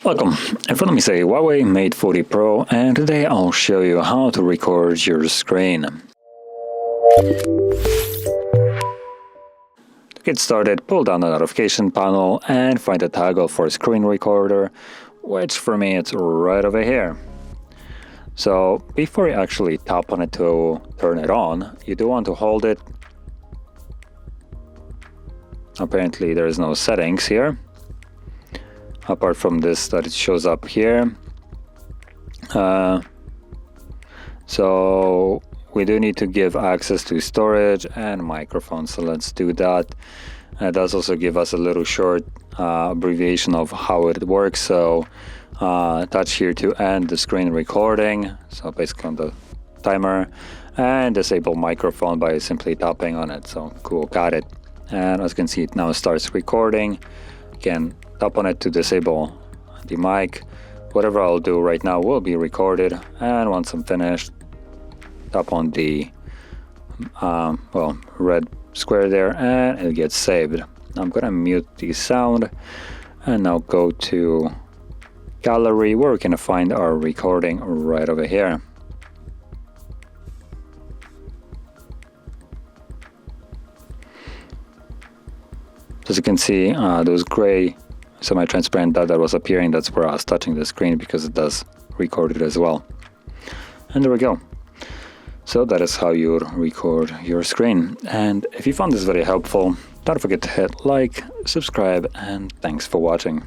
Welcome, in front of me is a HUAWEI Mate 40 Pro, and today I'll show you how to record your screen. To get started, pull down the notification panel and find a toggle for screen recorder, which for me it's right over here. So before you actually tap on it to turn it on, you do want to hold it. Apparently there is no settings here, apart from this that it shows up here. So we do need to give access to storage and microphone, so let's do that. It does also give us a little short abbreviation of how it works. So touch here to end the screen recording, so basically on the timer, and disable microphone by simply tapping on it. So cool, got it. And as you can see, it now starts recording. Again, tap on it to disable the mic. Whatever I'll do right now will be recorded, and once I'm finished, tap on the red square there and it gets saved. I'm gonna mute the sound and now go to gallery, where we can find our recording right over here. As you can see, those gray semi-transparent dot that was appearing, that's where I was touching the screen, because it does record it as well. And there we go. So that is how you record your screen. And if you found this very helpful, don't forget to hit like, subscribe, and thanks for watching.